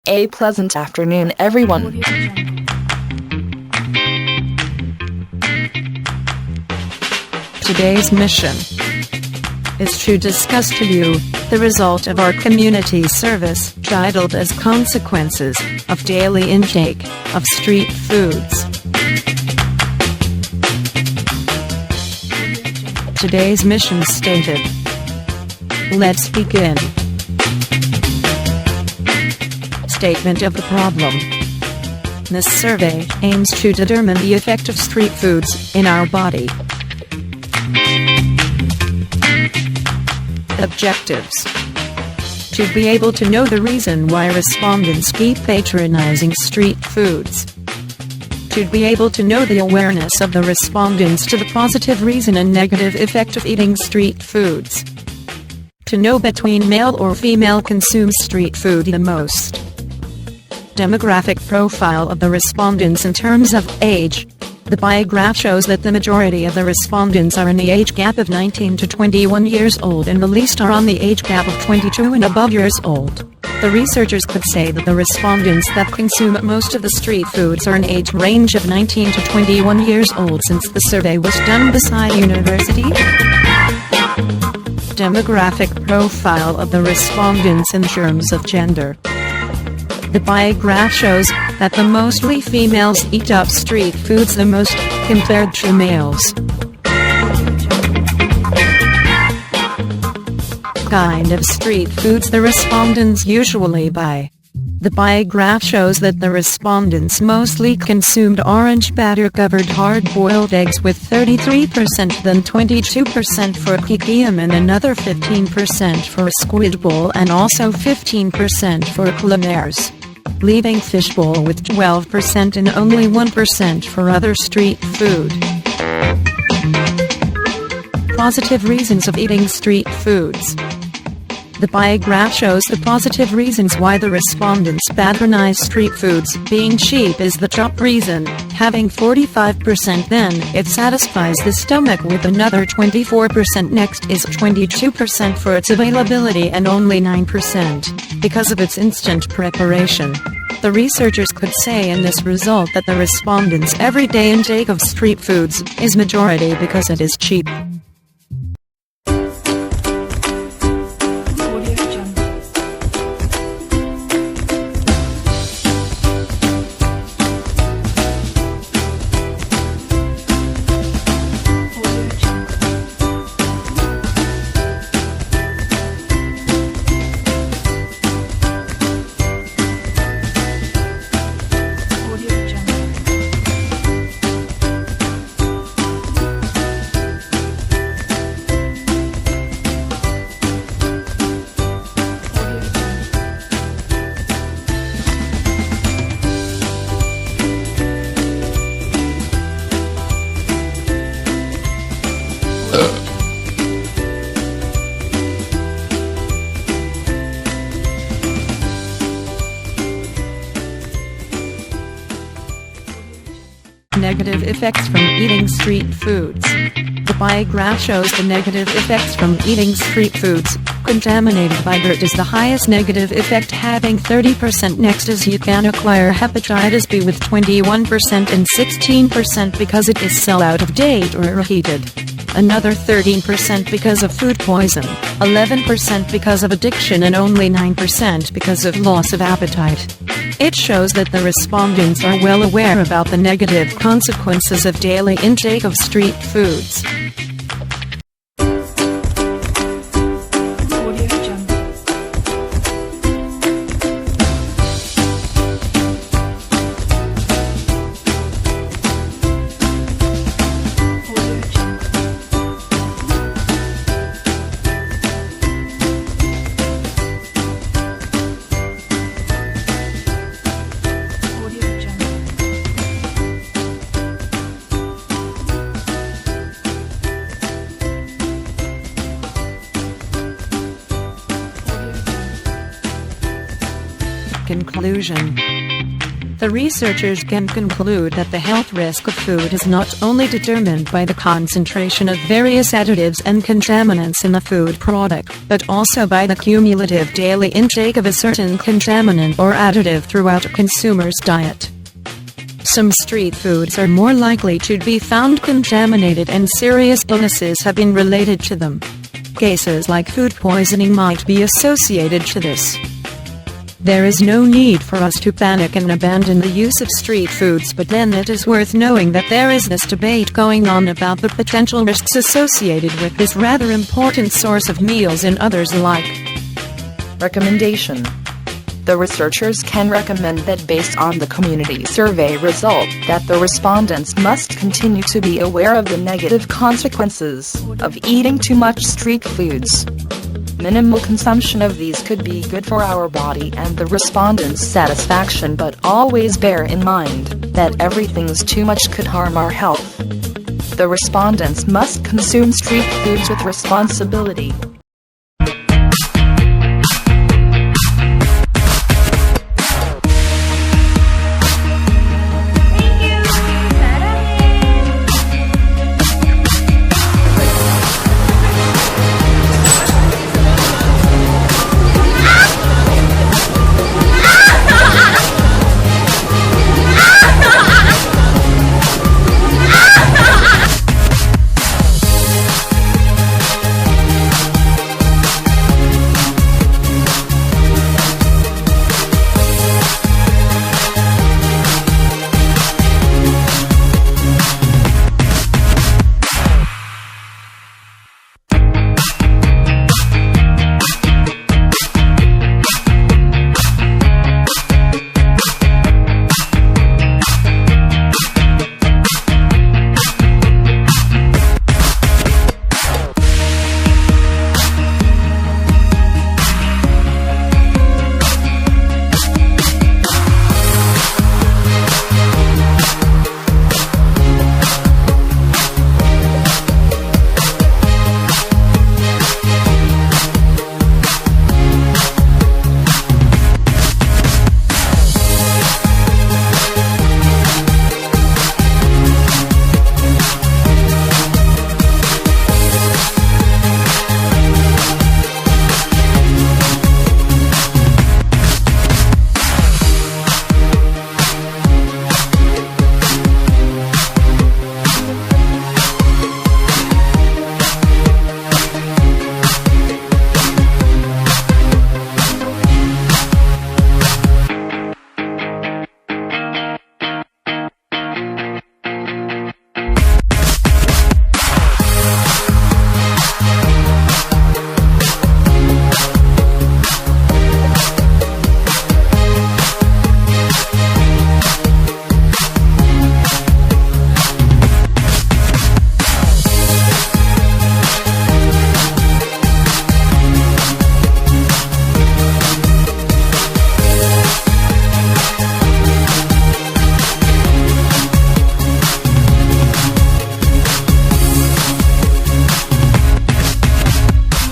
A pleasant afternoon, everyone. Today's mission is to discuss to you the result of our community service titled as Consequences of Daily Intake of Street Foods. Today's mission stated. Let's begin. Statement of the problem. This survey aims to determine the effect of street foods in our body. Objectives: to be able to know the reason why respondents keep patronizing street foods. To be able to know the awareness of the respondents to the positive reason and negative effect of eating street foods. To know between male or female consumes street food the most. Demographic profile of the respondents in terms of age. The pie graph shows that the majority of the respondents are in the age gap of 19 to 21 years old and the least are on the age gap of 22 and above years old. The researchers could say that the respondents that consume most of the street foods are in age range of 19 to 21 years old since the survey was done beside university. Demographic profile of the respondents in terms of gender. The pie graph shows that the mostly females eat up street foods the most, compared to males. Kind of street foods the respondents usually buy. The pie graph shows that the respondents mostly consumed orange batter-covered hard-boiled eggs with 33%, then 22% for kikiam and another 15% for squid bowl and also 15% for calamares, leaving fishbowl with 12% and only 1% for other street food. Positive reasons of eating street foods. The pie graph shows the positive reasons why the respondents patronize street foods. Being cheap is the top reason, having 45%, then it satisfies the stomach with another 24%. Next is 22% for its availability and only 9% because of its instant preparation. The researchers could say in this result that the respondents' everyday intake of street foods is majority because it is cheap. Negative effects from eating street foods. The pie graph shows the negative effects from eating street foods. Contaminated by dirt is the highest negative effect, having 30%. Next is you can acquire hepatitis B with 21% and 16% because it is sell out of date or reheated. Another 13% because of food poison, 11% because of addiction and only 9% because of loss of appetite. It shows that the respondents are well aware about the negative consequences of daily intake of street foods. Conclusion. The researchers can conclude that the health risk of food is not only determined by the concentration of various additives and contaminants in the food product, but also by the cumulative daily intake of a certain contaminant or additive throughout a consumer's diet. Some street foods are more likely to be found contaminated, and serious illnesses have been related to them. Cases like food poisoning might be associated to this. There is no need for us to panic and abandon the use of street foods, but then it is worth knowing that there is this debate going on about the potential risks associated with this rather important source of meals and others alike. Recommendation. The researchers can recommend that based on the community survey result, that the respondents must continue to be aware of the negative consequences of eating too much street foods. Minimal consumption of these could be good for our body and the respondents' satisfaction, but always bear in mind that everything's too much could harm our health. The respondents must consume street foods with responsibility.